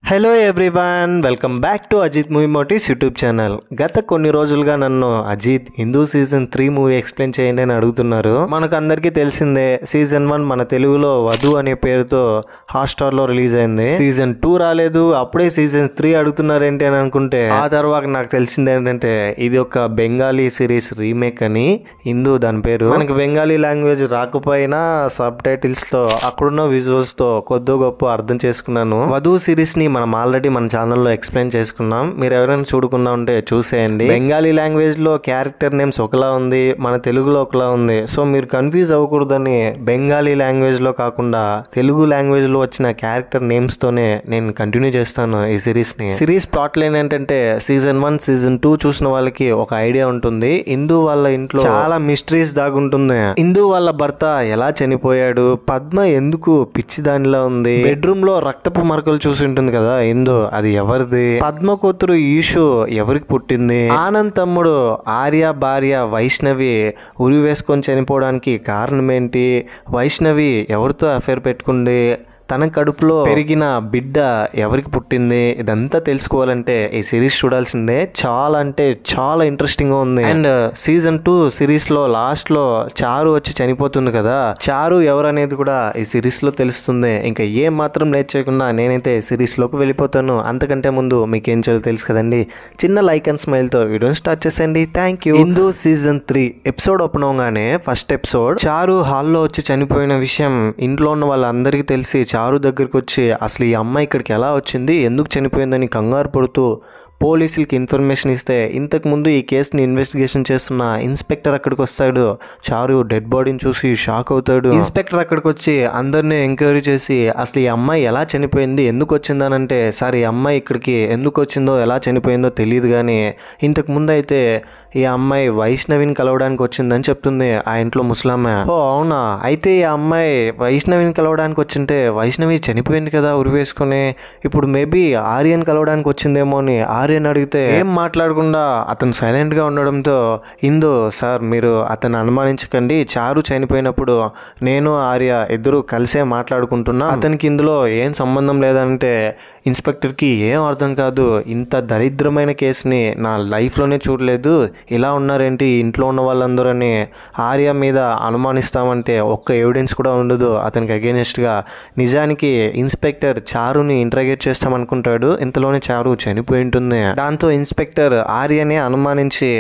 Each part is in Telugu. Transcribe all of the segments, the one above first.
Hello everyone, welcome back to Ajith movie motives YouTube channel. గత కొన్ని రోజులుగా నన్ను అజిత్ హిందూ సీజన్ 3 మూవీ ఎక్స్ప్లెయిన్ చేయండి అని అడుగుతున్నారు. మనకు అందరికీ తెలిసిందే, సీజన్ 1 మన తెలుగులో వధు అనే పేరుతో హాట్‌స్టార్లో రిలీజ్ అయింది. సీజన్ 2 రాలేదు, అప్పుడే సీజన్ 3 అడుగుతున్నారేంటి అని అనుకుంటే ఆ తర్వాత నాకు తెలిసింది ఏంటంటే ఇది ఒక బెంగాలీ సిరీస్ రీమేక్ అని. హిందూ దాని పేరు. మనకి బెంగాలీ లాంగ్వేజ్ రాకపోయినా సబ్ టైటిల్స్ తో అక్కడున్న విజువల్స్ తో కొద్దో గొప్ప అర్థం చేసుకున్నాను. వధు సిరీస్ ని మనం ఆల్రెడీ మన ఛానల్లో ఎక్స్ప్లెయిన్ చేసుకున్నాం. మీరు ఎవరైనా చూడకుండా ఉంటే చూసేయండి. బెంగాలీ లాంగ్వేజ్ లో క్యారెక్టర్ నేమ్స్ ఒకలా ఉంది, మన తెలుగులో ఒకలా ఉంది. సో మీరు కన్ఫ్యూజ్ అవ్వకూడదని బెంగాలీ లాంగ్వేజ్ లో కాకుండా తెలుగు లాంగ్వేజ్ లో వచ్చిన క్యారెక్టర్ నేమ్స్ తోనే నేను కంటిన్యూ చేస్తాను ఈ సిరీస్ ని. సిరీస్ ప్లాట్ లైన్ ఏంటంటే సీజన్ 1 సీజన్ 2 చూసిన వాళ్ళకి ఒక ఐడియా ఉంటుంది. హిందూ వాళ్ళ ఇంట్లో చాలా మిస్టరీస్ దాగుంటుంది. హిందూ వాళ్ళ భర్త ఎలా చనిపోయాడు, పద్మ ఎందుకు పిచ్చి దానిలా ఉంది, బెడ్రూమ్ లో రక్తపు మరకలు చూసి ఉంటుంది కదా హిందూ, అది ఎవరిది, పద్మ కూతురు ఈషు ఎవరికి పుట్టింది, ఆనంద్ తమ్ముడు ఆర్య భార్య వైష్ణవి ఉరి వేసుకొని చనిపోవడానికి కారణం ఏంటి, వైష్ణవి ఎవరితో అఫేర్ పెట్టుకుంది, తన కడుపులో పెరిగిన బిడ్డ ఎవరికి పుట్టింది, ఇదంతా తెలుసుకోవాలంటే ఈ సిరీస్ చూడాల్సిందే. చాలా అంటే చాలా ఇంట్రెస్టింగ్ గా ఉంది. అండ్ సీజన్ 2 సిరీస్ లో లాస్ట్ లో చారు వచ్చి చనిపోతుంది కదా, చారు ఎవరు అనేది కూడా ఈ సిరీస్ లో తెలుస్తుంది. ఇంకా ఏం మాత్రం లేట్ చేయకుండా నేనైతే సిరీస్ లోకి వెళ్ళిపోతాను. అంతకంటే ముందు మీకు ఏం చేయాలో తెలుసు కదండి, చిన్న లైక్ అండ్ స్మైల్ తో వీడియోని స్టార్ట్ చేసేయండి. Thank you. Hindu season 3 episode open అవగానే ఫస్ట్ ఎపిసోడ్ చారు హాల్లో వచ్చి చనిపోయిన విషయం ఇంట్లో ఉన్న వాళ్ళందరికీ తెలిసి చారు దగ్గరికి వచ్చి అసలు ఈ అమ్మాయి ఇక్కడికి ఎలా వచ్చింది, ఎందుకు చనిపోయిందని కంగారు పడుతూ పోలీసులకి ఇన్ఫర్మేషన్ ఇస్తే ఇంతకు ముందు ఈ కేసుని ఇన్వెస్టిగేషన్ చేస్తున్న ఇన్స్పెక్టర్ అక్కడికి వస్తాడు. చారు డెడ్ బాడీని చూసి షాక్ అవుతాడు. ఇన్స్పెక్టర్ అక్కడికి వచ్చి అందరినీ ఎంక్వైరీ చేసి అసలు ఈ అమ్మాయి ఎలా చనిపోయింది, ఎందుకు వచ్చిందనంటే సార్ ఈ అమ్మాయి ఇక్కడికి ఎందుకు వచ్చిందో ఎలా చనిపోయిందో తెలియదు, కానీ ఇంతకు ముందు అయితే ఈ అమ్మాయి వైష్ణవిని కలవడానికి వచ్చిందని చెప్తుంది ఆ ఇంట్లో ముసలామె. ఓ అవునా, అయితే ఈ అమ్మాయి వైష్ణవిని కలవడానికి వచ్చింటే వైష్ణవి చనిపోయింది కదా ఉరి వేసుకుని, ఇప్పుడు మేబీ ఆర్యన్ కలవడానికి వచ్చిందేమో అని ఆర్యన్ అడిగితే ఏం మాట్లాడకుండా అతను సైలెంట్ గా ఉండడంతో ఇందు సార్ మీరు అతను అనుమానించకండి, చారు చనిపోయినప్పుడు నేను ఆర్య ఇద్దరు కలిసే మాట్లాడుకుంటున్నా, అతనికి ఇందులో ఏం సంబంధం లేదంటే ఇన్స్పెక్టర్ కి ఏం అర్థం కాదు, ఇంత దరిద్రమైన కేసుని నా లైఫ్ లోనే చూడలేదు, ఇలా ఉన్నారేంటి ఇంట్లో ఉన్న వాళ్ళందరని ఆర్య మీద అనుమానిస్తామంటే ఒక్క ఎవిడెన్స్ కూడా ఉండదు అతనికి అగేనెస్ట్ గా. నిజానికి ఇన్స్పెక్టర్ చారుని ఇంట్రాగేట్ చేస్తామనుకుంటాడు, ఇంతలోనే చారు చనిపోయి ఉంటుంది. దాంతో ఇన్స్పెక్టర్ ఆర్యని అనుమానించి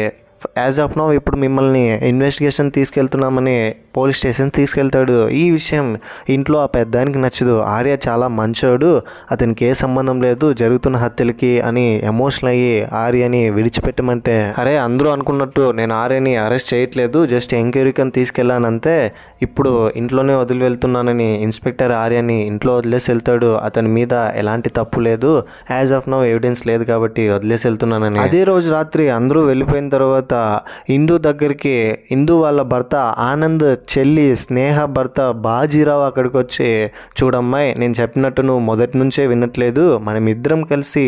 యాజ్ ఆఫ్ నౌ ఇప్పుడు మిమ్మల్ని ఇన్వెస్టిగేషన్ తీసుకెళ్తున్నామని పోలీస్ స్టేషన్ తీసుకెళ్తాడు. ఈ విషయం ఇంట్లో ఆ పెద్దానికి నచ్చదు. ఆర్య చాలా మంచోడు, అతనికి ఏ సంబంధం లేదు జరుగుతున్న హత్యలకి అని ఎమోషనల్ అయ్యి ఆర్యని విడిచిపెట్టమంటే అరే అందరూ అనుకున్నట్టు నేను ఆర్యని అరెస్ట్ చేయట్లేదు, జస్ట్ ఎంక్వైరీకి అని తీసుకెళ్ళానంతే, ఇప్పుడు ఇంట్లోనే వదిలి వెళ్తున్నానని ఇన్స్పెక్టర్ ఆర్యని ఇంట్లో వదిలేసి వెళ్తాడు. అతని మీద ఎలాంటి తప్పు లేదు, యాజ్ ఆఫ్ నౌ ఎవిడెన్స్ లేదు కాబట్టి వదిలేసి వెళ్తున్నానని. అదే రోజు రాత్రి అందరూ వెళ్ళిపోయిన తర్వాత హిందూ దగ్గరికి హిందూ వాళ్ళ భర్త ఆనంద్ చెల్లి స్నేహ భర్త బాజీరావు అక్కడికి వచ్చి చూడమ్మాయి నేను చెప్పినట్టు నువ్వు మొదటి నుంచే వినట్లేదు, మనం ఇద్దరం కలిసి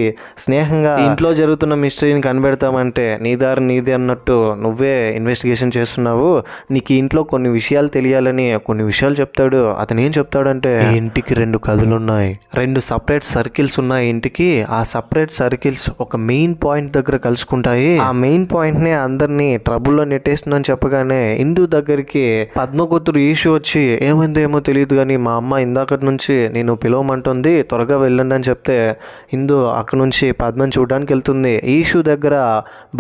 స్నేహంగా ఇంట్లో జరుగుతున్న మిస్టరీని కనిపెడతామంటే నీ దారి నీది అన్నట్టు నువ్వే ఇన్వెస్టిగేషన్ చేస్తున్నావు, నీకు ఇంట్లో కొన్ని విషయాలు తెలియాలని కొన్ని విషయాలు చెప్తాడు. అతను ఏం చెప్తాడంటే ఈ ఇంటికి 2 కథలు ఉన్నాయి, 2 సపరేట్ సర్కిల్స్ ఉన్నాయి ఇంటికి, ఆ సపరేట్ సర్కిల్స్ ఒక మెయిన్ పాయింట్ దగ్గర కలుసుకుంటాయి, ఆ మెయిన్ పాయింట్ నే అందరినీ ట్రబుల్లో నెట్టేస్తుందని చెప్పగానే హిందూ దగ్గరికి పద్మ కూతురు ఈషు వచ్చి ఏమైందో ఏమో తెలియదు కానీ మా అమ్మ ఇందాకటి నుంచి నేను పిలవమంటుంది త్వరగా వెళ్ళండి అని చెప్తే హిందూ అక్కడ నుంచి పద్మని చూడడానికి వెళ్తుంది. ఈషు దగ్గర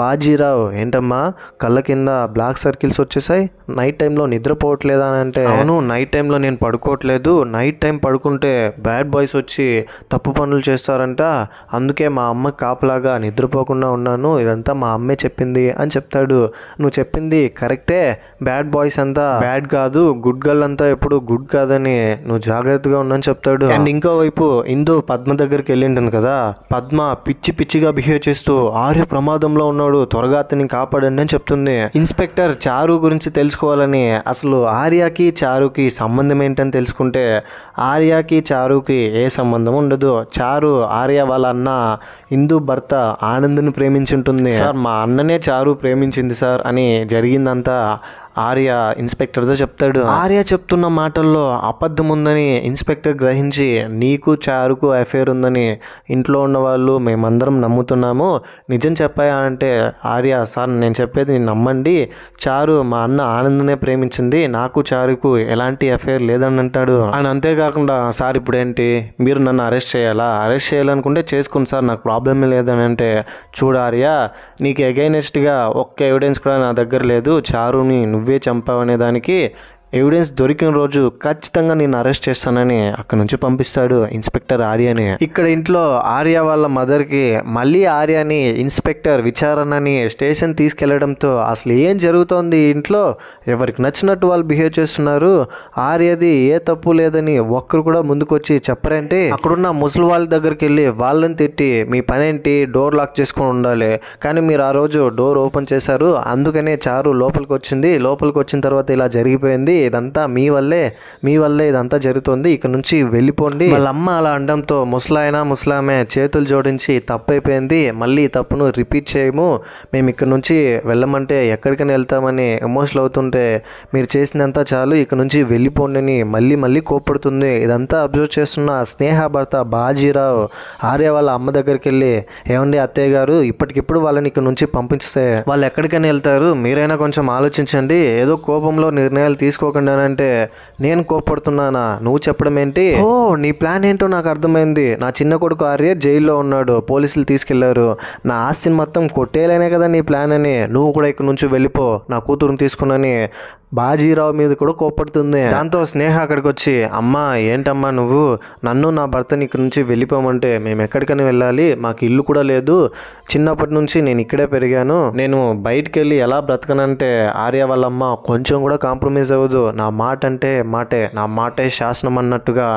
బాజీరావు ఏంటమ్మా కళ్ళ కింద బ్లాక్ సర్కిల్స్ వచ్చేసాయి, నైట్ టైంలో నిద్రపోవట్లేదా అని అంటే అవును నైట్ టైంలో నేను పడుకోవట్లేదు, నైట్ టైం పడుకుంటే బ్యాడ్ బాయ్స్ వచ్చి తప్పు పనులు చేస్తారంట, అందుకే మా అమ్మ కాపలాగా నిద్రపోకుండా ఉన్నాను, ఇదంతా మా అమ్మే చెప్పింది అని చెప్తాడు. నువ్వు చెప్పింది కరెక్టే, బ్యాడ్ బాయ్స్ అంతా బ్యాడ్ కాదు, గుడ్ గర్ల్ అంతా ఎప్పుడు గుడ్ కాదని నువ్వు జాగ్రత్తగా ఉండని చెప్తాడు. అండ్ ఇంకోవైపు ఇందు పద్మ దగ్గరికి వెళ్ళింటుంది కదా, పద్మ పిచ్చిగా బిహేవ్ చేస్తూ ఆర్య ప్రమాదంలో ఉన్నాడు త్వరగా అతన్ని కాపాడండి అని చెప్తుంది. ఇన్స్పెక్టర్ చారు గురించి తెలుసుకోవాలని అసలు ఆర్యకి చారుకి సంబంధం ఏంటని తెలుసుకుంటే ఆర్యకి చారుకి ఏ సంబంధం ఉండదు. చారు ఆర్య వాళ్ళ అన్న హిందూ భర్త ఆనంద్ని ప్రేమించి ఉంటుంది. సార్ మా అన్ననే చారు ప్రేమించింది సార్ అని జరిగిందంతా ఆర్య ఇన్స్పెక్టర్తో చెప్తాడు. ఆర్య చెప్తున్న మాటల్లో అబద్ధం ఉందని ఇన్స్పెక్టర్ గ్రహించి నీకు చారుకు అఫేర్ ఉందని ఇంట్లో ఉన్న వాళ్ళు మేమందరం నమ్ముతున్నాము, నిజం చెప్పాయా అంటే ఆర్య సార్ నేను చెప్పేది నేను నమ్మండి, చారు మా అన్న ఆనందనే ప్రేమించింది, నాకు చారుకు ఎలాంటి అఫేర్ లేదని అంటాడు. ఆయన అంతేకాకుండా సార్ ఇప్పుడేంటి మీరు నన్ను అరెస్ట్ చేయాలా, అరెస్ట్ చేయాలనుకుంటే చేసుకోండి సార్ నాకు ప్రాబ్లమే లేదని అంటే చూడు ఆర్య నీకు అగైనెస్ట్గా ఒక్క ఎవిడెన్స్ కూడా నా దగ్గర లేదు, చారుని నువ్వే చంపావనే దానికి ఎవిడెన్స్ దొరికిన రోజు ఖచ్చితంగా నేను అరెస్ట్ చేస్తానని అక్కడ నుంచి పంపిస్తాడు ఇన్స్పెక్టర్ ఆర్యని. ఇక్కడ ఇంట్లో ఆర్య వాళ్ళ మదర్కి మళ్ళీ ఆర్యని ఇన్స్పెక్టర్ విచారణని స్టేషన్ తీసుకెళ్లడంతో అసలు ఏం జరుగుతోంది ఇంట్లో, ఎవరికి నచ్చినట్టు వాళ్ళు బిహేవ్ చేస్తున్నారు, ఆర్యది ఏ తప్పు లేదని ఒక్కరు కూడా ముందుకు వచ్చి చెప్పరంటే అక్కడున్న ముసలి వాళ్ళ దగ్గరికి వెళ్ళి వాళ్ళని తిట్టి మీ పనేంటి డోర్ లాక్ చేసుకొని ఉండాలి, కానీ మీరు ఆ రోజు డోర్ ఓపెన్ చేశారు అందుకనే చారు లోపలికి వచ్చింది, లోపలికి వచ్చిన తర్వాత ఇలా జరిగిపోయింది, ఇదంతా మీ వల్లే ఇదంతా జరుగుతుంది, ఇక నుంచి వెళ్ళిపోండి. వాళ్ళ అమ్మ అలా అనడంతో ముసలామే చేతులు జోడించి తప్పైపోయింది, మళ్ళీ ఈ తప్పును రిపీట్ చేయము, మేము ఇక్కడ నుంచి వెళ్ళమంటే ఎక్కడికైనా వెళ్తామని ఎమోషనల్ అవుతుంటే మీరు చేసినంత చాలు ఇక నుంచి వెళ్ళిపోండి అని మళ్ళీ కోపడుతుంది. ఇదంతా అబ్జర్వ్ చేస్తున్న స్నేహ భర్త బాజీరావు ఆర్య వాళ్ళ అమ్మ దగ్గరికి వెళ్ళి ఏమండి అత్తయ్య గారు ఇప్పటికిప్పుడు వాళ్ళని ఇక్కడ నుంచి పంపిస్తే వాళ్ళు ఎక్కడికైనా వెళ్తారు, మీరైనా కొంచెం ఆలోచించండి, ఏదో కోపంలో నిర్ణయాలు తీసుకోకండి అంటే నేను కోపడుతున్నానా, నువ్వు చెప్పడం ఏంటి, ఓ నీ ప్లాన్ ఏంటో నాకు అర్థమైంది, నా చిన్న కొడుకు ఆర్య జైల్లో ఉన్నాడు, పోలీసులు తీసుకెళ్లారు, నా ఆస్తిని మొత్తం కొట్టేయలేనే కదా నీ ప్లాన్ అని, నువ్వు కూడా ఇక్కడ నుంచి వెళ్ళిపో నా కూతురుని తీసుకున్నాని బాజీరావు మీద కూడా కోపడుతుంది. దాంతో స్నేహ అక్కడికి వచ్చి అమ్మా ఏంటమ్మా నువ్వు నన్ను నా భర్తని ఇక్కడ నుంచి వెళ్ళిపోమంటే మేము ఎక్కడికైనా వెళ్ళాలి, మాకు ఇల్లు కూడా లేదు, చిన్నప్పటి నుంచి నేను ఇక్కడే పెరిగాను, నేను బయటికి వెళ్ళి ఎలా బ్రతకనంటే ఆర్య వాళ్ళమ్మ కొంచెం కూడా కాంప్రమైజ్ అవ్వదు, నా మాట అంటే మాటే, నా మాటే శాసనం అన్నట్టుగా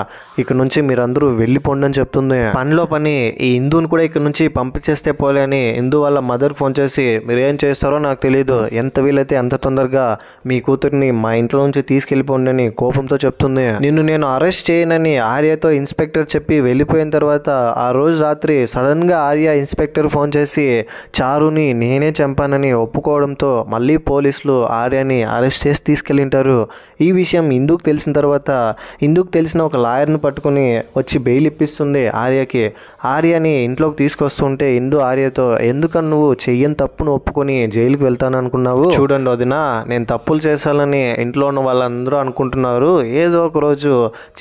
ఇక్కడ నుంచి మీరందరూ వెళ్ళిపోండి అని చెప్తుంది. పనిలో పని ఈ ఇందుని కూడా ఇక్కడ నుంచి పంపించేస్తే పోలే అని ఇందు వాళ్ళ మదర్ ఫోన్ చేసి మీరు ఏం చేస్తారో నాకు తెలియదు, ఎంత వీలైతే అంత తొందరగా మీ కూతురు మా ఇంట్లో నుంచి తీసుకెళ్లిపోండి అని కోపంతో చెప్తుంది. నిన్ను నేను అరెస్ట్ చేయనని ఆర్యతో ఇన్స్పెక్టర్ చెప్పి వెళ్ళిపోయిన తర్వాత ఆ రోజు రాత్రి సడన్ గా ఆర్య ఇన్స్పెక్టర్ ఫోన్ చేసి చారుని నేనే చంపానని ఒప్పుకోవడంతో మళ్ళీ పోలీసులు ఆర్యని అరెస్ట్ చేసి తీసుకెళ్ళింటారు. ఈ విషయం ఇందుకు తెలిసిన తర్వాత ఇందుకు తెలిసిన ఒక లాయర్ని పట్టుకుని వచ్చి బెయిల్ ఇప్పిస్తుంది ఆర్యకి. ఆర్యని ఇంట్లోకి తీసుకొస్తుంటే ఇందు ఆర్యతో ఎందుకని నువ్వు చెయ్యని తప్పును ఒప్పుకొని జైలుకి వెళ్తాను అనుకున్నావు, చూడండి వదినా నేను తప్పులు చేశాను ఇంట్లో ఉన్న వాళ్ళందరూ అనుకుంటున్నారు, ఏదో ఒక రోజు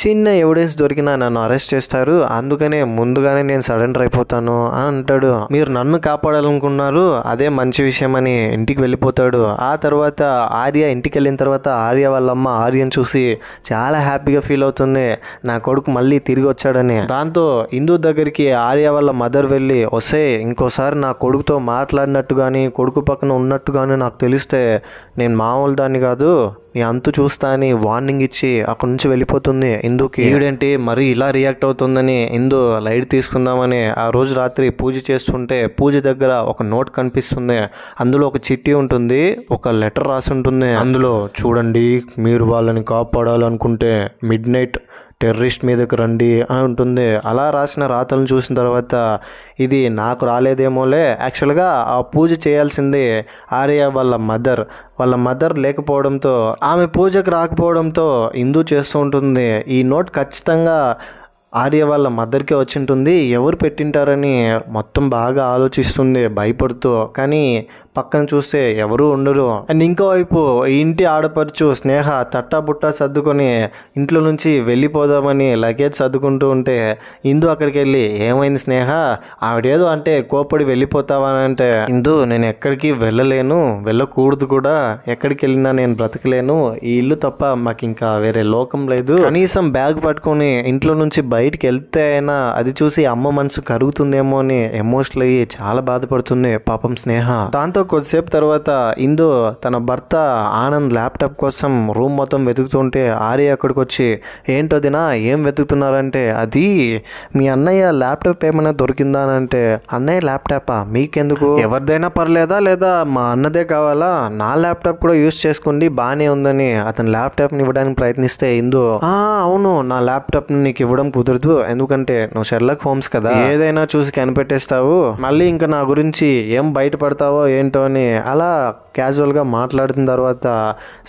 చిన్న ఎవిడెన్స్ దొరికినా నన్ను అరెస్ట్ చేస్తారు, అందుకనే ముందుగానే నేను సరెండర్ అయిపోతాను అని అంటాడు. మీరు నన్ను కాపాడాలనుకున్నారు అదే మంచి విషయం అని ఇంటికి వెళ్ళిపోతాడు. ఆ తర్వాత ఆర్య ఇంటికి వెళ్ళిన తర్వాత ఆర్య వాళ్ళమ్మ ఆర్యని చూసి చాలా హ్యాపీగా ఫీల్ అవుతుంది, నా కొడుకు మళ్ళీ తిరిగి వచ్చాడని. దాంతో ఇందు దగ్గరికి ఆర్య వాళ్ళ మదర్ వెళ్ళి వస్తే ఇంకోసారి నా కొడుకుతో మాట్లాడినట్టు కానీ కొడుకు పక్కన ఉన్నట్టు కానీ నాకు తెలిస్తే నేను మామూలు దాన్ని కాదు నీ అంతు చూస్తా అని వార్నింగ్ ఇచ్చి అక్కడి నుంచి వెళ్ళిపోతుంది. ఇందుకి ఈవిడేంటి మరి ఇలా రియాక్ట్ అవుతుందని ఇందు లైట్ తీసుకుందామని ఆ రోజు రాత్రి పూజ చేస్తుంటే పూజ దగ్గర ఒక నోట్ కనిపిస్తుంది, అందులో ఒక చిట్టి ఉంటుంది, ఒక లెటర్ రాసి ఉంటుంది, అందులో చూడండి మీరు వాళ్ళని కాపాడాలనుకుంటే మిడ్-నైట్ టెర్రరిస్ట్ మీదకి రండి అని ఉంటుంది. అలా రాసిన రాతలను చూసిన తర్వాత ఇది నాకు రాలేదేమోలే, యాక్చువల్గా ఆ పూజ చేయాల్సింది ఆర్య వాళ్ళ మదర్ లేకపోవడంతో ఆమె పూజకు రాకపోవడంతో ఇందు చేస్తూ ఉంటుంది. ఈ నోట్ ఖచ్చితంగా ఆర్య వాళ్ళ మదర్కే వచ్చి ఉంటుంది, ఎవరు పెట్టింటారని మొత్తం బాగా ఆలోచిస్తుంది భయపడుతూ, కానీ పక్కన చూస్తే ఎవరూ ఉండరు. అండ్ ఇంకోవైపు ఇంటి ఆడపడుచు స్నేహ తట్టాబుట్టా సర్దుకొని ఇంట్లో నుంచి వెళ్ళిపోదామని లగేజ్ సర్దుకుంటూ ఉంటే ఇందు అక్కడికి వెళ్ళి ఏమైంది స్నేహ, ఆవిడేదో అంటే కోపడి వెళ్ళిపోతావా అని అంటే ఇందు నేను ఎక్కడికి వెళ్ళలేను, వెళ్ళకూడదు కూడా, ఎక్కడికి వెళ్ళినా నేను బ్రతకలేను, ఈ ఇల్లు తప్ప మాకు ఇంకా వేరే లోకం లేదు, కనీసం బ్యాగ్ పట్టుకొని ఇంట్లో నుంచి బయటికి వెళ్తే అయినా అది చూసి అమ్మ మనసు కరుగుతుందేమో అని ఎమోషనల్ అయ్యి చాలా బాధపడుతుంది పాపం స్నేహ. దాంతో కొద్దిసేపు తర్వాత ఇందు తన భర్త ఆనంద్ ల్యాప్టాప్ కోసం రూమ్ మొత్తం వెతుకుతుంటే ఆర్య అక్కడికి వచ్చి ఏంటోదినా ఏం వెతుకుతున్నారంటే అది మీ అన్నయ్య ల్యాప్టాప్ ఏమైనా దొరికిందా అని అంటే అన్నయ్య ల్యాప్టాపా మీకెందుకు, ఎవరిదైనా పర్లేదా లేదా మా అన్నదే కావాలా, నా ల్యాప్టాప్ కూడా యూజ్ చేసుకోండి బాగానే ఉందని అతను ల్యాప్టాప్ని ఇవ్వడానికి ప్రయత్నిస్తే ఇందు అవును నా ల్యాప్టాప్ని నీకు ఇవ్వడం కుదరదు, ఎందుకంటే నువ్వు షెర్లాక్ హోమ్స్ కదా, ఏదైనా చూసి కనిపెట్టేస్తావు, మళ్ళీ ఇంకా నా గురించి ఏం బయటపడతావో ఏంటో ఏంటో అని అలా క్యాజువల్గా మాట్లాడిన తర్వాత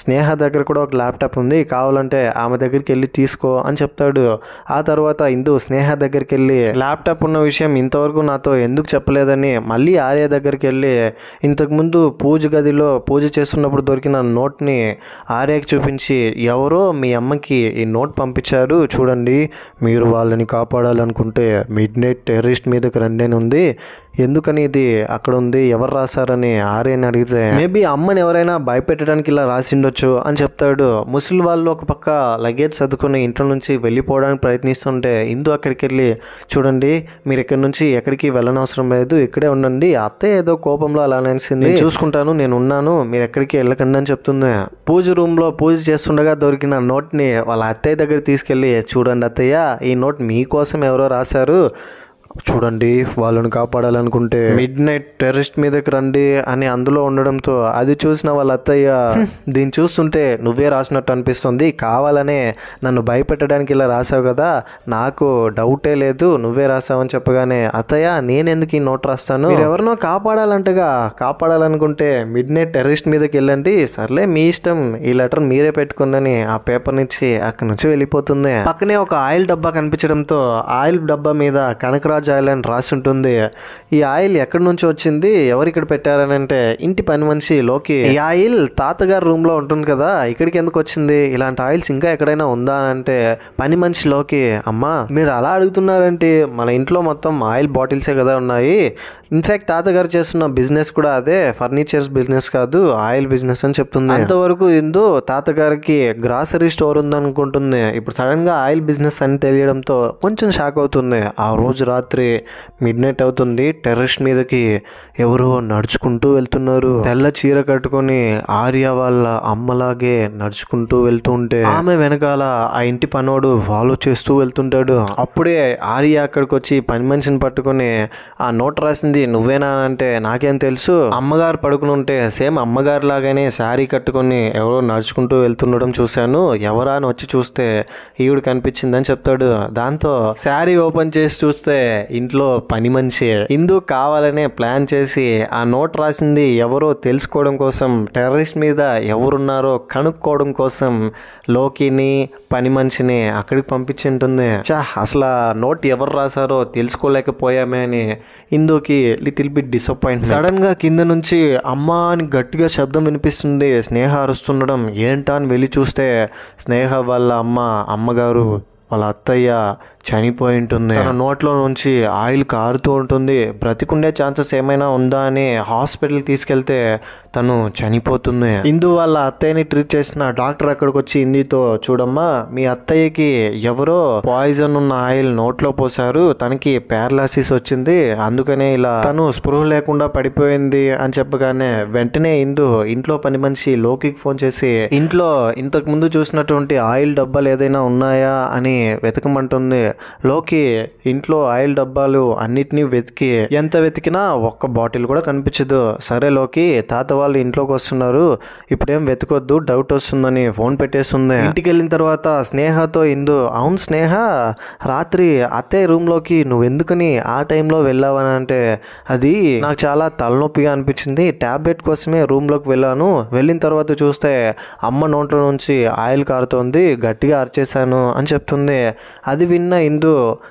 స్నేహ దగ్గర కూడా ఒక ల్యాప్టాప్ ఉంది, కావాలంటే ఆమె దగ్గరికి వెళ్ళి తీసుకో అని చెప్తాడు. ఆ తర్వాత ఇందు స్నేహ దగ్గరికి వెళ్ళి ల్యాప్టాప్ ఉన్న విషయం ఇంతవరకు నాతో ఎందుకు చెప్పలేదని మళ్ళీ ఆర్య దగ్గరికి వెళ్ళి ఇంతకుముందు పూజ గదిలో పూజ చేస్తున్నప్పుడు దొరికిన నోట్ని ఆర్యకి చూపించి ఎవరో మీ అమ్మకి ఈ నోట్ పంపించారు చూడండి, మీరు వాళ్ళని కాపాడాలనుకుంటే మిడ్ నైట్ టెర్రరిస్ట్ మీదకి రండి అని ఉంది, ఎందుకని ఇది అక్కడ ఉంది, ఎవరు రాశారని ఆర్యని అడిగితే మేబీ అమ్మని ఎవరైనా భయపెట్టడానికి ఇలా రాసిండొచ్చు అని చెప్తాడు. ముసలి వాళ్ళు ఒక పక్క లగేజ్ సర్దుకొని ఇంట్లో నుంచి వెళ్ళిపోవడానికి ప్రయత్నిస్తుంటే ఇందు అక్కడికి వెళ్ళి చూడండి, మీరు ఇక్కడి నుంచి ఎక్కడికి వెళ్ళనవసరం లేదు, ఇక్కడే ఉండండి, అత్తయ్య ఏదో కోపంలో అలా అనేసింది, చూసుకుంటాను, నేను ఉన్నాను, మీరు ఎక్కడికి వెళ్ళకండి అని చెప్తుంది. పూజ రూమ్లో పూజ చేస్తుండగా దొరికిన నోట్ని వాళ్ళ అత్తయ్య దగ్గర తీసుకెళ్ళి చూడండి అత్తయ్య, ఈ నోట్ మీకోసం ఎవరో రాశారు, చూడండి, వాళ్ళని కాపాడాలనుకుంటే మిడ్ నైట్ టెర్రరిస్ట్ మీదకి రండి అని అందులో ఉండడంతో అది చూసిన వాళ్ళ అత్తయ్య దీన్ని చూస్తుంటే నువ్వే రాసినట్టు అనిపిస్తుంది, కావాలనే నన్ను భయపెట్టడానికి ఇలా రాసావు కదా, నాకు డౌటే లేదు, నువ్వే రాసావని చెప్పగానే అత్తయ్య నేనెందుకు ఈ నోట్ రాస్తాను, మీరు ఎవరినో కాపాడాలనుకుంటే మిడ్ నైట్ టెర్రరిస్ట్ మీదకి వెళ్ళండి, సర్లే మీ ఇష్టం, ఈ లెటర్ మీరే పెట్టుకుందని ఆ పేపర్ నుంచి అక్కడి నుంచి వెళ్ళిపోతుంది. పక్కనే ఒక ఆయిల్ డబ్బా కనిపించడంతో ఆయిల్ డబ్బా మీద కనకరాజ్ ఆయిల్ అని రాసి ఉంటుంది. ఈ ఆయిల్ ఎక్కడి నుంచి వచ్చింది, ఎవరు ఇక్కడ పెట్టారని అంటే ఇంటి పని మనిషి లోకి, ఈ ఆయిల్ తాతగారు రూమ్ లో ఉంటుంది కదా, ఇక్కడికి ఎందుకు వచ్చింది, ఇలాంటి ఆయిల్స్ ఇంకా ఎక్కడైనా ఉందా అని అంటే పని మనిషి లోకి, అమ్మా మీరు అలా అడుగుతున్నారంటే మన ఇంట్లో మొత్తం ఆయిల్ బాటిల్సే కదా ఉన్నాయి, ఇన్ఫాక్ట్ తాతగారు చేస్తున్న బిజినెస్ కూడా అదే, ఫర్నిచర్స్ బిజినెస్ కాదు ఆయిల్ బిజినెస్ అని చెప్తుంది. అంతవరకు ఇందు తాతగారికి గ్రాసరీ స్టోర్ ఉందనుకుంటుంది, ఇప్పుడు సడన్ గా ఆయిల్ బిజినెస్ అని తెలియడంతో కొంచెం షాక్ అవుతుంది. ఆ రోజు రాత్రి మిడ్ నైట్ అవుతుంది, టెర్రరిస్ట్ మీదకి ఎవరో నడుచుకుంటూ వెళ్తున్నారు, తెల్ల చీర కట్టుకొని ఆర్య వాళ్ళ అమ్మలాగే నడుచుకుంటూ వెళ్తూ ఉంటే ఆమె వెనకాల ఆ ఇంటి పనోడు ఫాలో చేస్తూ వెళ్తుంటాడు. అప్పుడే ఆర్య అక్కడికి వచ్చి పని మనిషిని పట్టుకొని ఆ నోట్ రాసింది నువ్వేనా అంటే నాకేం తెలుసు, అమ్మగారు పడుకుని ఉంటే సేమ్ అమ్మగారు లాగానే శారీ కట్టుకొని ఎవరో నడుచుకుంటూ వెళ్తుండడం చూశాను, ఎవరా అని వచ్చి చూస్తే ఈవిడ కనిపించిందని చెప్తాడు. దాంతో శారీ ఓపెన్ చేసి చూస్తే ఇంట్లో పని మనిషి ఇందు కావాలనే ప్లాన్ చేసి ఆ నోట్ రాసింది ఎవరో తెలుసుకోవడం కోసం, టెర్రరిస్ట్ మీద ఎవరున్నారో కనుక్కోవడం కోసం లోకిని పని మనిషిని అక్కడికి పంపించి ఉంటుంది. అసలు నోట్ ఎవరు రాశారో తెలుసుకోలేకపోయామే అని ఇందుకి లిటిల్ బిట్ డిసప్పాయింట్. సడన్ గా కింద నుంచి అమ్మా అని గట్టిగా శబ్దం వినిపిస్తుంది, స్నేహ అరుస్తుండడం ఏంటా అని వెళ్ళి చూస్తే స్నేహ వాళ్ళ అమ్మగారు వాళ్ళ అత్తయ్య చనిపోయి ఉంటుంది. తన నోట్లో నుంచి ఆయిల్ కారుతూ ఉంటుంది, బ్రతికుండే ఛాన్సెస్ ఏమైనా ఉందా అని హాస్పిటల్ తీసుకెళ్తే తను చనిపోతుంది. ఇందు వాళ్ళ అత్తయ్యని ట్రీట్ చేసిన డాక్టర్ అక్కడికి వచ్చి ఇందుతో చూడమ్మా, మీ అత్తయ్యకి ఎవరో పాయిజన్ ఉన్న ఆయిల్ నోట్లో పోసారు, తనకి పారాలసిస్ వచ్చింది, అందుకనే ఇలా తను స్పృహ లేకుండా పడిపోయింది అని చెప్పగానే వెంటనే ఇంట్లో పని మనిషి లోకికి ఫోన్ చేసి ఇంట్లో ఇంతకు ముందు చూసినటువంటి ఆయిల్ డబ్బాలు ఏదైనా ఉన్నాయా అని వెతకమంటుంది. లోకి ఇంట్లో ఆయిల్ డబ్బాలు అన్నిటినీ వెతికి ఎంత వెతికినా ఒక్క బాటిల్ కూడా కనిపించదు. సరే లోకి, తాత వాళ్ళు ఇంట్లోకి వస్తున్నారు, ఇప్పుడేం వెతకొద్దు, డౌట్ వస్తుందని ఫోన్ పెట్టేస్తుంది. ఇంటికి వెళ్ళిన తర్వాత స్నేహతో అవును స్నేహ, రాత్రి అత్తయ్య రూమ్ లోకి నువ్వు ఎందుకని ఆ టైంలో వెళ్ళావని అంటే అది నాకు చాలా తలనొప్పిగా అనిపించింది, టాబ్లెట్ కోసమే రూమ్ లోకి వెళ్ళాను, వెళ్ళిన తర్వాత చూస్తే అమ్మ నోట్లో నుంచి ఆయిల్ కారుతోంది, గట్టిగా అరిచేశాను అని చెప్తుంది. అది విన్న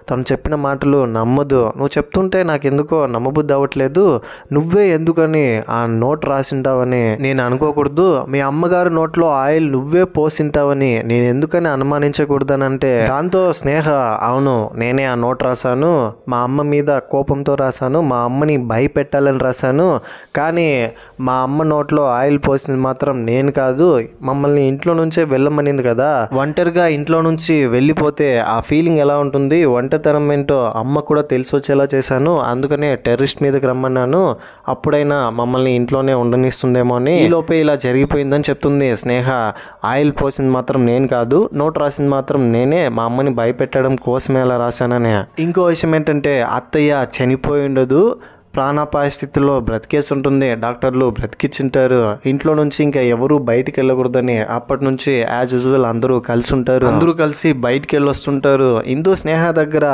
తను చెప్పిన మాటలు నమ్మదు, నువ్వు చెప్తుంటే నాకెందుకో నమ్మబుద్ధి అవ్వట్లేదు, నువ్వే ఎందుకని ఆ నోట్ రాసింటావని నేను అనుకోకూడదు, మీ అమ్మగారు నోట్లో ఆయిల్ నువ్వే పోసింటావని నేను ఎందుకని అనుమానించకూడదని అంటే దాంతో స్నేహ అవును నేనే ఆ నోట్ రాశాను, మా అమ్మ మీద కోపంతో రాశాను, మా అమ్మని భయపెట్టాలని రాశాను, కానీ మా అమ్మ నోట్లో ఆయిల్ పోసింది మాత్రం నేను కాదు, మమ్మల్ని ఇంట్లో నుంచే వెళ్ళమనింది కదా, ఒంటరిగా ఇంట్లో నుంచి వెళ్ళిపోతే ఆ ఫీలింగ్ ఎలా ఉంటుంది, ఒంటరితనం ఏంటో అమ్మ కూడా తెలిసి వచ్చేలా చేశాను, అందుకనే టెర్రరిస్ట్ మీదకి రమ్మన్నాను, అప్పుడైనా మమ్మల్ని ఇంట్లోనే ఉండనిస్తుందేమో అని, ఈ లోపే ఇలా జరిగిపోయిందని చెప్తుంది స్నేహ. ఆయిల్ పోసింది మాత్రం నేను కాదు, నోట్ రాసింది మాత్రం నేనే, మా అమ్మని భయపెట్టడం కోసమే అలా రాశానని. ఇంకో విషయం ఏంటంటే అత్తయ్య చనిపోయి ఉండదు, ప్రాణాపాయ స్థితిలో బ్రతికేసి ఉంటుంది, డాక్టర్లు బ్రతికిచ్చింటారు. ఇంట్లో నుంచి ఇంకా ఎవరు బయటికి వెళ్ళకూడదని అప్పటి నుంచి యాజ్ యూజువల్ అందరూ కలిసి ఉంటారు. అందరూ కలిసి బయటికి వెళ్ళొస్తుంటారు. ఇందు స్నేహ దగ్గర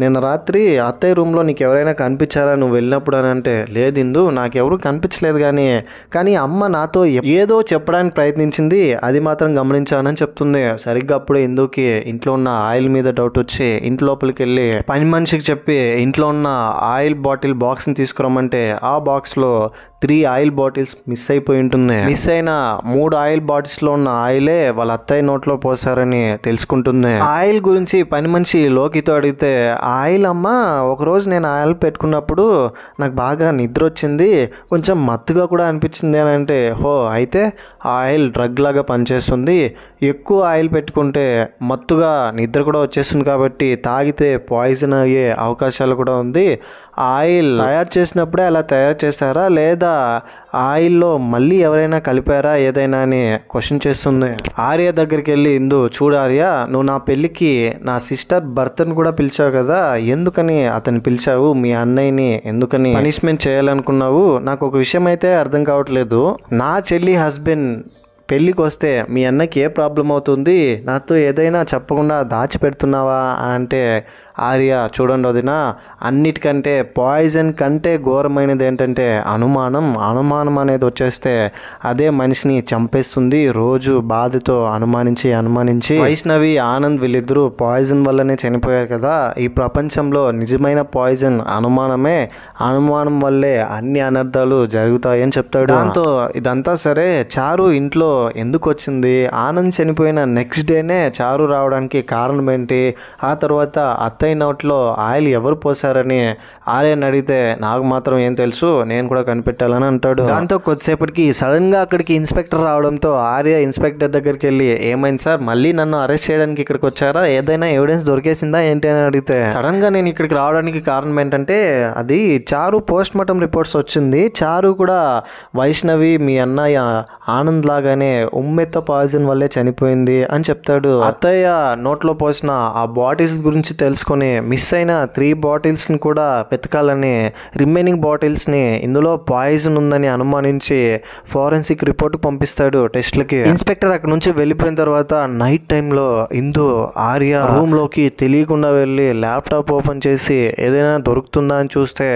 నిన్న రాత్రి అత్తయ్య రూమ్లో నీకు ఎవరైనా కనిపించారా నువ్వు వెళ్ళినప్పుడు అని అంటే, లేదు ఇందు నాకెవరు కనిపించలేదు కానీ అమ్మ నాతో ఏదో చెప్పడానికి ప్రయత్నించింది, అది మాత్రం గమనించానని చెప్తుంది. సరిగ్గా అప్పుడే ఇందుకి ఇంట్లో ఉన్న ఆయిల్ మీద డౌట్ వచ్చి ఇంటి లోపలికి వెళ్ళి పని మనిషికి చెప్పి ఇంట్లో ఉన్న ఆయిల్ బాటిల్ బాక్స్ని తీసుకురమ్మంటే ఆ బాక్స్లో 3 ఆయిల్ బాటిల్స్ మిస్ అయిపోయి ఉంటుంది. మిస్ అయిన 3 ఆయిల్ బాటిల్స్లో ఉన్న ఆయిలే వాళ్ళ అత్తయ్య నోట్లో పోసారని తెలుసుకుంటుంది. ఆయిల్ గురించి పని మనిషి లోకితో అడిగితే, ఆయిల్ అమ్మ ఒకరోజు నేను ఆయిల్ పెట్టుకున్నప్పుడు నాకు బాగా నిద్ర వచ్చింది, కొంచెం మత్తుగా కూడా అనిపించింది అని అంటే, హో అయితే ఆయిల్ డ్రగ్ లాగా పనిచేస్తుంది, ఎక్కువ ఆయిల్ పెట్టుకుంటే మత్తుగా నిద్ర కూడా వచ్చేస్తుంది కాబట్టి తాగితే పాయిజన్ అయ్యే అవకాశాలు కూడా ఉంది. ఆయిల్ తయారు చేసినప్పుడే అలా తయారు చేస్తారా లేదా ఆయిల్లో మళ్ళీ ఎవరైనా కలిపారా ఏదైనా అని క్వశ్చన్ చేస్తుంది. ఆర్య దగ్గరికి వెళ్ళి, ఇందు చూడు ఆర్య, నువ్వు నా పెళ్ళికి నా సిస్టర్ భర్తను కూడా పిలిచావు కదా, ఎందుకని అతన్ని పిలిచావు, మీ అన్నయ్యని ఎందుకని పనిష్మెంట్ చేయాలనుకున్నావు, నాకు ఒక విషయం అయితే అర్థం కావట్లేదు. నా చెల్లి హస్బెండ్ పెళ్ళికి వస్తే మీ అన్నకి ఏ ప్రాబ్లం అవుతుంది, నాతో ఏదైనా చెప్పకుండా దాచిపెడుతున్నావా అంటే, ఆర్య చూడండి వదిన, అన్నిటికంటే పాయిజన్ కంటే ఘోరమైనది ఏంటంటే అనుమానం అనేది వచ్చేస్తే అదే మనిషిని చంపేస్తుంది. రోజు బాధతో అనుమానించి వైష్ణవి ఆనంద్ వీళ్ళిద్దరూ పాయిజన్ వల్లనే చనిపోయారు కదా, ఈ ప్రపంచంలో నిజమైన పాయిజన్ అనుమానమే, అనుమానం వల్లే అన్ని అనర్థాలు జరుగుతాయని చెప్తాడు. దాంతో ఇదంతా సరే, చారు ఇంట్లో ఎందుకు వచ్చింది, ఆనంద్ చనిపోయిన నెక్స్ట్ డేనే చారు రావడానికి కారణం ఏంటి, ఆ తర్వాత అత్తయ్య నోట్లో ఆయిల్ ఎవరు పోసారని ఆర్యని అడిగితే, నాకు మాత్రం ఏం తెలుసు, నేను కూడా కనిపెట్టాలని అంటాడు. దాంతో కొద్దిసేపటికి సడన్ గా అక్కడికి ఇన్స్పెక్టర్ రావడంతో ఆర్య ఇన్స్పెక్టర్ దగ్గరికి వెళ్ళి, ఏమైంది సార్, మళ్ళీ నన్ను అరెస్ట్ చేయడానికి ఇక్కడికి వచ్చారా, ఏదైనా ఎవిడెన్స్ దొరికేసిందా ఏంటి అని అడిగితే, సడన్ గా నేను ఇక్కడికి రావడానికి కారణం ఏంటంటే అది చారు పోస్ట్ మార్టం రిపోర్ట్స్ వచ్చింది, చారు కూడా వైష్ణవి మీ అన్నయ్య ఆనంద్ లాగానే ఉమ్మెత్త పాయిజన్ వల్లే చనిపోయింది అని చెప్తాడు. అత్తయ్య నోట్లో పోసిన ఆ బాటిల్స్ గురించి తెలుసుకొని మిస్ అయిన 3 బాటిల్స్ని కూడా వెతకాలని రిమైనింగ్ బాటిల్స్ని ఇందులో పాయిజన్ ఉందని అనుమానించి ఫోరెన్సిక్ రిపోర్ట్ పంపిస్తాడు టెస్ట్లకి. ఇన్స్పెక్టర్ అక్కడ నుంచి వెళ్ళిపోయిన తర్వాత నైట్ టైంలో ఇందు ఆర్య రూమ్లోకి తెలియకుండా వెళ్ళి ల్యాప్టాప్ ఓపెన్ చేసి ఏదైనా దొరుకుతుందా అని చూస్తే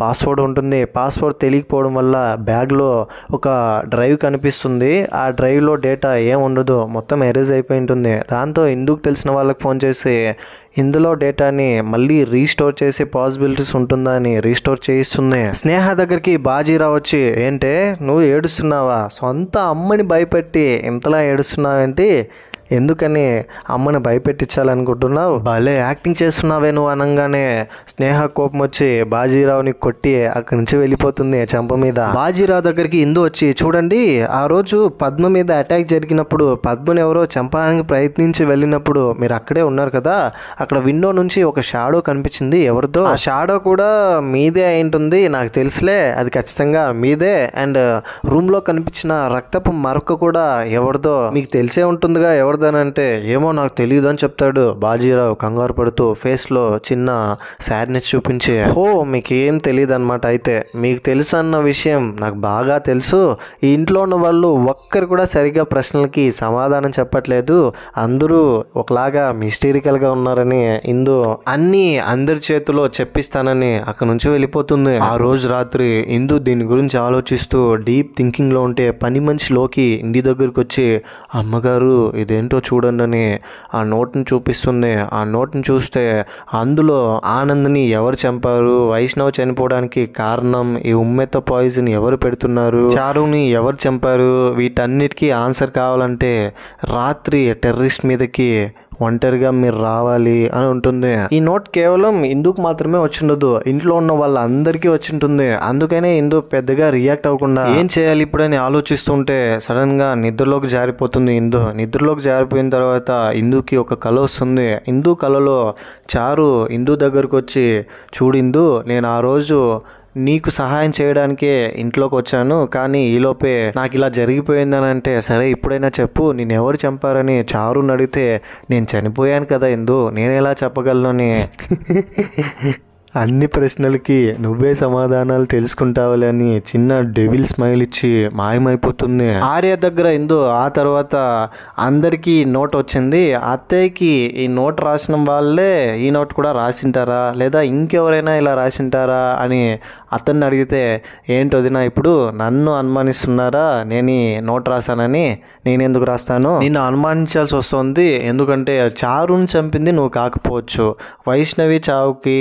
పాస్వర్డ్ ఉంటుంది. పాస్వర్డ్ తెలియకపోవడం వల్ల బ్యాగ్లో ఒక డ్రైవ్ కనిపిస్తుంది. ఆ డ్రైవ్లో డేటా ఏం ఉండదు, మొత్తం ఎరేజ్ అయిపోయి ఉంటుంది. దాంతో ఇందుకు తెలిసిన వాళ్ళకి ఫోన్ చేసి ఇందులో డేటాని మళ్ళీ రీస్టోర్ చేసే పాసిబిలిటీస్ ఉంటుందా అని రీస్టోర్ చేయిస్తుంది. స్నేహ దగ్గరికి బాజీరావు వచ్చి, ఏంటే నువ్వు ఏడుస్తున్నావా, సొంత అమ్మని భయపెట్టి ఇంతలా ఏడుస్తున్నావేంటి, ఎందుకని అమ్మని భయపెట్టించాలనుకుంటున్నావు, భలే యాక్టింగ్ చేస్తున్నావే నువ్వు అనగానే స్నేహ కోపం వచ్చి బాజీరావుని కొట్టి అక్కడి నుంచి వెళ్ళిపోతుంది చంప మీద. బాజీరావు దగ్గరికి ఇందు వచ్చి, చూడండి ఆ రోజు పద్మ మీద అటాక్ జరిగినప్పుడు పద్మని ఎవరో చంపడానికి ప్రయత్నించి వెళ్ళినప్పుడు మీరు అక్కడే ఉన్నారు కదా, అక్కడ విండో నుంచి ఒక షాడో కనిపించింది, ఎవరిదో ఆ షాడో కూడా మీదే అయి ఉంటుంది, నాకు తెలుసులే అది ఖచ్చితంగా మీదే, అండ్ రూమ్లో కనిపించిన రక్తపు మరక కూడా ఎవరిదో మీకు తెలిసే ఉంటుందిగా, ఎవరిదో అంటే, ఏమో నాకు తెలియదు అని చెప్తాడు. బాజీరావు కంగారు పడుతూ ఫేస్లో చిన్న సాడ్నెస్ చూపించి, ఓ మీకేం తెలియదు అనమాట, అయితే మీకు తెలుసు అన్న విషయం నాకు బాగా తెలుసు, ఈ ఇంట్లో ఉన్న వాళ్ళు ఒక్కరు కూడా సరిగ్గా ప్రశ్నలకి సమాధానం చెప్పట్లేదు, అందరూ ఒకలాగా మిస్టీరికల్గా ఉన్నారని ఇందు అన్నీ అందరి చేతిలో చెప్పిస్తానని అక్కడ నుంచి వెళ్ళిపోతుంది. ఆ రోజు రాత్రి ఇందు దీని గురించి ఆలోచిస్తూ డీప్ థింకింగ్లో ఉంటే పని మనిషిలోకి ఇంటి దగ్గరికి వచ్చి, అమ్మగారు ఇదేంటో చూడండి అని ఆ నోట్ని చూపిస్తుంది. ఆ నోట్ని చూస్తే అందులో ఆనంద్ని ఎవరు చంపారు, వైష్ణవ్ చనిపోవడానికి కారణం, ఈ ఉమ్మెత్త పాయిజన్ ఎవరు పెడుతున్నారు, చారుని ఎవరు చంపారు, వీటన్నిటికీ ఆన్సర్ కావాలంటే రాత్రి టెర్రరిస్ట్ మీదకి ఒంటరిగా మీరు రావాలి అని ఉంటుంది. ఈ నోట్ కేవలం ఇందుకు మాత్రమే వచ్చిండదు, ఇంట్లో ఉన్న వాళ్ళందరికీ వచ్చింటుంది. అందుకనే ఇందు పెద్దగా రియాక్ట్ అవ్వకుండా ఏం చేయాలి ఇప్పుడని ఆలోచిస్తుంటే సడన్ గా నిద్రలోకి జారిపోతుంది. నిద్రలోకి జారిపోయిన తర్వాత ఇందుకి ఒక కల వస్తుంది. ఇందు కలలో చారు ఇందు దగ్గరకు వచ్చి, చూడు ఇందు, నేను ఆ రోజు నీకు సహాయం చేయడానికే ఇంట్లోకి వచ్చాను, కానీ ఈలోపే నాకు ఇలా జరిగిపోయిందని అంటే, సరే ఇప్పుడైనా చెప్పు నేను ఎవరు చంపారని చారుని అడిగితే, నేను చనిపోయాను కదా ఇందు, నేను ఎలా చెప్పగలను అని అన్ని ప్రశ్నలకి నువ్వే సమాధానాలు తెలుసుకుంటావులే అని చిన్న డెవిల్ స్మైల్ ఇచ్చి మాయమైపోతుంది. ఆర్య దగ్గర ఇందు ఆ తర్వాత అందరికీ నోట్ వచ్చింది. అత్తయ్యకి ఈ నోట్ రాసిన వాళ్ళే ఈ నోట్ కూడా రాసింటారా లేదా ఇంకెవరైనా ఇలా రాసింటారా అని అతన్ని అడిగితే, ఏంటి వదినా ఇప్పుడు నన్ను అనుమానిస్తున్నారా, నేను ఈ నోట్ రాశానని? నేను ఎందుకు రాస్తాను? నిన్ను అనుమానించాల్సి వస్తుంది, ఎందుకంటే చారుని చంపింది నువ్వు కాకపోవచ్చు. వైష్ణవి చావుకి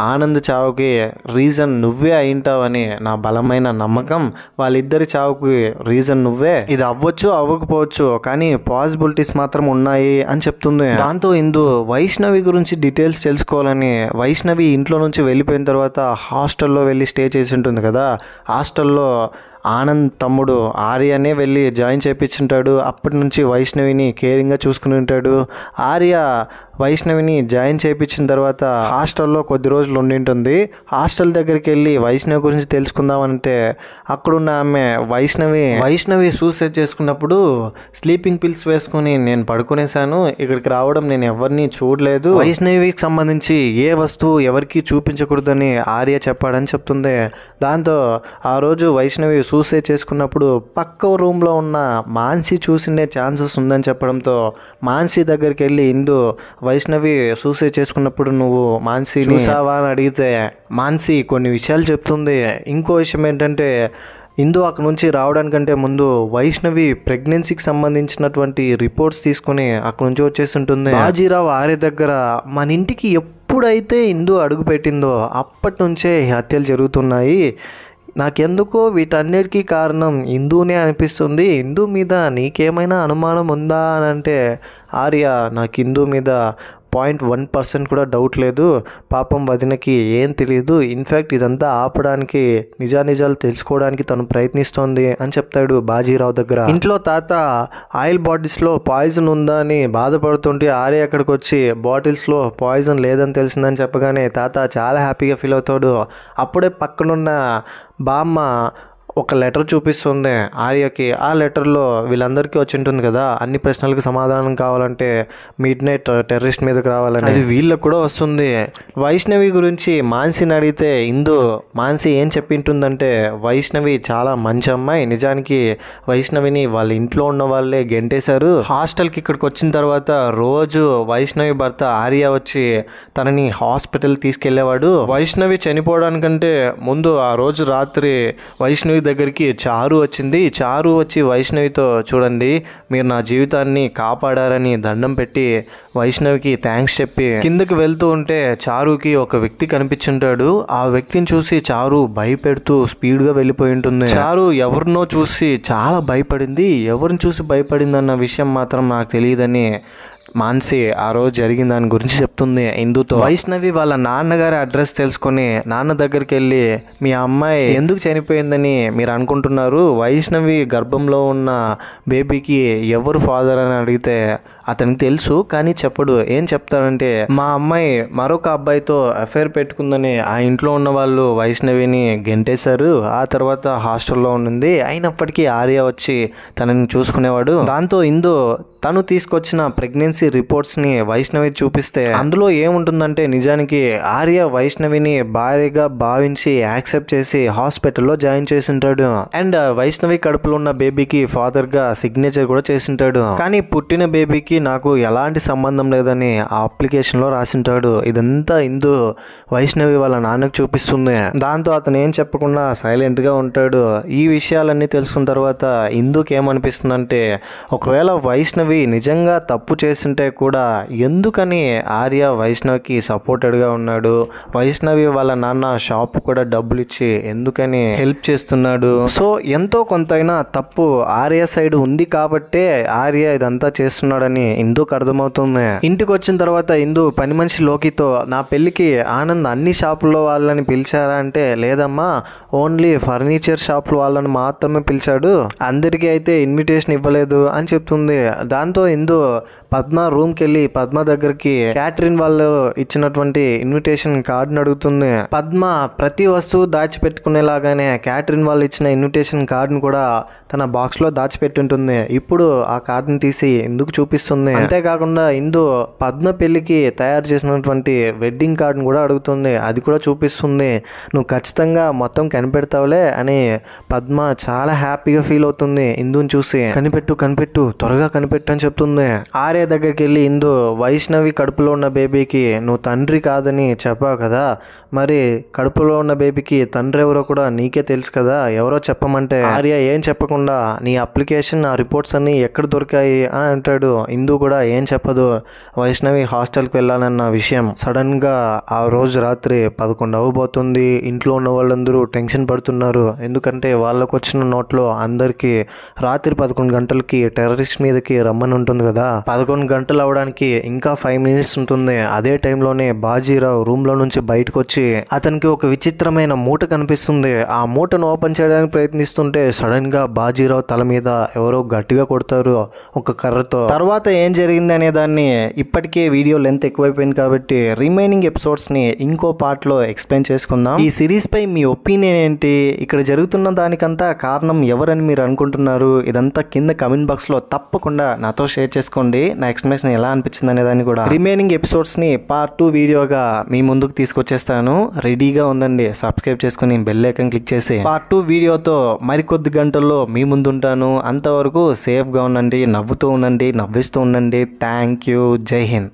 ఆనంద్ చావుకి రీజన్ నువ్వే అయింటావని నా బలమైన నమ్మకం. వాళ్ళిద్దరి చావుకి రీజన్ నువ్వే. ఇది అవ్వచ్చు అవ్వకపోవచ్చు కానీ పాసిబిలిటీస్ మాత్రం ఉన్నాయి అని చెప్తుంది. దాంతో ఇందు వైష్ణవి గురించి డీటెయిల్స్ తెలుసుకోవాలని వైష్ణవి ఇంట్లో నుంచి వెళ్ళిపోయిన తర్వాత హాస్టల్లో వెళ్ళి స్టే చేసి ఉంటుంది కదా, హాస్టల్లో ఆనంద్ తమ్ముడు ఆర్యనే వెళ్ళి జాయిన్ చేయించుంటాడు. అప్పటి నుంచి వైష్ణవిని కేరింగ్గా చూసుకుని ఉంటాడు. ఆర్య వైష్ణవిని జాయిన్ చేయించిన తర్వాత హాస్టల్లో కొద్ది రోజులు ఉండింటుంది. హాస్టల్ దగ్గరికి వెళ్ళి వైష్ణవి గురించి తెలుసుకుందామంటే అక్కడున్న ఆమె వైష్ణవి సూసైడ్ చేసుకున్నప్పుడు స్లీపింగ్ పిల్స్ వేసుకుని నేను పడుకునేసాను, ఇక్కడికి రావడం నేను ఎవరిని చూడలేదు, వైష్ణవికి సంబంధించి ఏ వస్తువు ఎవరికి చూపించకూడదని ఆర్య చెప్పాడని చెప్తుంది. దాంతో ఆ రోజు వైష్ణవి సూసైడ్ చేసుకున్నప్పుడు పక్క రూమ్లో ఉన్న మాన్సి చూసిండే ఛాన్సెస్ ఉందని చెప్పడంతో మాన్సి దగ్గరికి వెళ్ళి ఇందు వైష్ణవి సూసైడ్ చేసుకున్నప్పుడు నువ్వు మాన్సి చూసావా అని అడిగితే మాన్సి కొన్ని విషయాలు చెప్తుంది. ఇంకో విషయం ఏంటంటే ఇందు అక్కడ నుంచి రావడానికంటే ముందు వైష్ణవి ప్రెగ్నెన్సీకి సంబంధించినటువంటి రిపోర్ట్స్ తీసుకుని అక్కడ నుంచి వచ్చేసి ఉంటుంది. బాజీరావు ఆర్య దగ్గర మన ఇంటికి ఎప్పుడైతే ఇందు అడుగు పెట్టిందో అప్పటి నుంచే హత్యలు జరుగుతున్నాయి, నాకెందుకో వీటన్నిటికీ కారణం ఇందునే అనిపిస్తుంది, ఇందు మీద నీకేమైనా అనుమానం ఉందా అని అంటే ఆర్య నాకు ఇందు మీద 0.1% కూడా డౌట్ లేదు, పాపం వదినకి ఏం తెలియదు, ఇన్ఫ్యాక్ట్ ఇదంతా ఆపడానికి నిజాలు తెలుసుకోవడానికి తను ప్రయత్నిస్తోంది అని చెప్తాడు బాజీరావు దగ్గర. ఇంట్లో తాత ఆయిల్ బాటిల్స్లో పాయిజన్ ఉందా అని బాధపడుతుంటే ఆర్య అక్కడికి వచ్చి బాటిల్స్లో పాయిజన్ లేదని తెలిసిందని చెప్పగానే తాత చాలా హ్యాపీగా ఫీల్ అవుతాడు. అప్పుడే పక్కనున్న బామ్మ ఒక లెటర్ చూపిస్తుంది ఆర్యకి. ఆ లెటర్లో వీళ్ళందరికీ వచ్చి ఉంటుంది కదా అన్ని ప్రశ్నలకు సమాధానం కావాలంటే మిడ్ నైట్ టెర్రరిస్ట్ మీదకి రావాలని, అది వీళ్ళకి కూడా వస్తుంది. వైష్ణవి గురించి మాన్సిని అడిగితే ఇందు మాన్సి ఏం చెప్పింటుందంటే వైష్ణవి చాలా మంచి అమ్మాయి, నిజానికి వైష్ణవిని వాళ్ళ ఇంట్లో ఉన్న వాళ్ళే గెంటేశారు. హాస్టల్కి ఇక్కడికి వచ్చిన తర్వాత రోజు వైష్ణవి భర్త ఆర్య వచ్చి తనని హాస్పిటల్ తీసుకెళ్లేవాడు. వైష్ణవి చనిపోవడానికంటే ముందు ఆ రోజు రాత్రి వైష్ణవి దగ్గరికి చారు వచ్చింది. చారు వచ్చి వైష్ణవితో చూడండి మీరు నా జీవితాన్ని కాపాడారని దండం పెట్టి వైష్ణవికి థ్యాంక్స్ చెప్పి కిందకి వెళ్తూ ఉంటే చారుకి ఒక వ్యక్తి కనిపించుంటాడు. ఆ వ్యక్తిని చూసి చారు భయపెడుతూ స్పీడ్గా వెళ్ళిపోయి ఉంటుంది. చారు ఎవరినో చూసి చాలా భయపడింది, ఎవరిని చూసి భయపడిందన్న విషయం మాత్రం నాకు తెలియదని మాన్సి ఆ రోజు జరిగిన దాని గురించి చెప్తుంది ఇందుతో. వైష్ణవి వాళ్ళ నాన్నగారి అడ్రస్ తెలుసుకొని నాన్న దగ్గరికి వెళ్ళి మీ అమ్మాయి ఎందుకు చనిపోయిందని మీరు అనుకుంటున్నారు, వైష్ణవి గర్భంలో ఉన్న బేబీకి ఎవరు ఫాదర్ అని అడిగితే అతనికి తెలుసు కానీ చెప్పడు. ఏం చెప్తాడంటే మా అమ్మాయి మరొక అబ్బాయితో అఫైర్ పెట్టుకుందని ఆ ఇంట్లో ఉన్న వాళ్ళు వైష్ణవిని గెంటేశారు, ఆ తర్వాత హాస్టల్లో ఉండింది, అయినప్పటికీ ఆర్య వచ్చి తనని చూసుకునేవాడు. దాంతో ఇందు తను తీసుకొచ్చిన ప్రెగ్నెన్సీ రిపోర్ట్స్ని వైష్ణవి చూపిస్తే అందులో ఏముంటుందంటే నిజానికి ఆర్య వైష్ణవిని భార్యగా భావించి యాక్సెప్ట్ చేసి హాస్పిటల్లో జాయిన్ చేసింటాడు. అండ్ వైష్ణవి కడుపులో ఉన్న బేబీకి ఫాదర్గా సిగ్నేచర్ కూడా చేసింటాడు. కానీ పుట్టిన బేబీకి నాకు ఎలాంటి సంబంధం లేదని ఆ అప్లికేషన్లో రాసింటాడు. ఇదంతా ఇందు వైష్ణవి వాళ్ళ నాన్నకు చూపిస్తుంది. దాంతో అతను ఏం చెప్పకుండా సైలెంట్గా ఉంటాడు. ఈ విషయాలన్నీ తెలుసుకున్న తర్వాత ఇందుకు ఏమనిపిస్తుందంటే ఒకవేళ వైష్ణవి నిజంగా తప్పు చేస్తుంటే కూడా ఎందుకని ఆర్య వైష్ణవికి సపోర్టెడ్గా ఉన్నాడు, వైష్ణవి వాళ్ళ నాన్న షాప్ కూడా డబ్బులు ఇచ్చి ఎందుకని హెల్ప్ చేస్తున్నాడు. సో ఎంతో కొంతైనా తప్పు ఆర్య సైడ్ ఉంది కాబట్టే ఆర్య ఇదంతా చేస్తున్నాడని ఇందుకు అర్థమవుతుంది. ఇంటికి వచ్చిన తర్వాత ఇందు పని మనిషి లోకితో నా పెళ్లికి ఆనంద్ అన్ని షాపుల్లో వాళ్ళని పిలిచారా అంటే లేదమ్మా ఓన్లీ ఫర్నిచర్ షాపుల వాళ్ళని మాత్రమే పిలిచాడు, అందరికీ అయితే ఇన్విటేషన్ ఇవ్వలేదు అని చెప్తుంది. దాంతో ఇందు పద్మ రూమ్కి వెళ్ళి పద్మ దగ్గరికి క్యాటరిన్ వాళ్ళు ఇచ్చినటువంటి ఇన్విటేషన్ కార్డుని అడుగుతుంది. పద్మ ప్రతి వస్తువు దాచిపెట్టుకునేలాగానే క్యాటరిన్ వాళ్ళు ఇచ్చిన ఇన్విటేషన్ కార్డుని కూడా తన బాక్స్ లో దాచిపెట్టుంటుంది. ఇప్పుడు ఆ కార్డుని తీసి ఇందుకు చూపిస్తుంది. అంతేకాకుండా ఇందు పద్మ పెళ్లికి తయారు చేసినటువంటి వెడ్డింగ్ కార్డుని కూడా అడుగుతుంది. అది కూడా చూపిస్తుంది. నువ్వు ఖచ్చితంగా మొత్తం కనిపెడతావులే అని పద్మ చాలా హ్యాపీగా ఫీల్ అవుతుంది ఇందుని చూసి. కనిపెట్టు త్వరగా కనిపెట్టు అని చెప్తుంది. ఆర్య దగ్గరికి వెళ్ళి ఇందు వైష్ణవి కడుపులో ఉన్న బేబీకి నువ్వు తండ్రి కాదని చెప్పావు కదా, మరి కడుపులో ఉన్న బేబీకి తండ్రి ఎవరో కూడా నీకే తెలుసు కదా, ఎవరో చెప్పమంటే ఆర్య ఏం చెప్పకుండా నీ అప్లికేషన్ ఆ రిపోర్ట్స్ అన్ని ఎక్కడ దొరికాయి అని అంటాడు. ఇందు కూడా ఏం చెప్పదు వైష్ణవి హాస్టల్కి వెళ్ళాలన్న విషయం. సడన్ గా ఆ రోజు రాత్రి 11 అవ్వబోతుంది. ఇంట్లో ఉన్న వాళ్ళందరూ టెన్షన్ పడుతున్నారు. ఎందుకంటే వాళ్ళకు వచ్చిన నోట్లో అందరికి రాత్రి 11 గంటలకి టెర్రరిస్ట్ మీదకి రమ్మని ఉంటుంది కదా. 11 గంటలు అవడానికి ఇంకా 5 minutes ఉంటుంది. అదే టైంలోనే బాజీరావు రూమ్ లో నుంచి బయటకు వచ్చి అతనికి ఒక విచిత్రమైన మూట కనిపిస్తుంది. ఆ మూటను ఓపెన్ చేయడానికి ప్రయత్నిస్తుంటే సడన్ గా బాజీరావు తల మీద ఎవరో గట్టిగా కొడతారు ఒక కర్రతో. తర్వాత ఏం జరిగింది అనే దాన్ని ఇప్పటికే వీడియో లెంత్ ఎక్కువైపోయింది కాబట్టి రిమైనింగ్ ఎపిసోడ్స్ ని ఇంకో పార్ట్ లో ఎక్స్ప్లెయిన్ చేసుకుందాం. ఈ సిరీస్ పై మీ ఒపీనియన్ ఏంటి? ఇక్కడ జరుగుతున్న దానికంతా కారణం ఎవరని మీరు అనుకుంటున్నారు? ఇదంతా కింద కమెంట్ బాక్స్ లో తప్పకుండా నాతో షేర్ చేసుకోండి. నా ఎక్స్ప్లెనేషన్ ఎలా అనిపించింది అనే దాన్ని కూడా. రిమైనింగ్ ఎపిసోడ్స్ ని పార్ట్ 2 వీడియోగా మీ ముందుకు తీసుకొచ్చేస్తాను. రెడీగా ఉండండి. సబ్స్క్రైబ్ చేసుకుని బెల్ ఐకాన్ క్లిక్ చేసి పార్ట్ 2 వీడియోతో మరికొద్ది గంటల్లో మీ ముందు ఉంటాను. అంతవరకు సేఫ్గా ఉండండి, నవ్వుతూ ఉండండి, నవ్విస్తూ ఉండండి. Thank you. జై హింద్.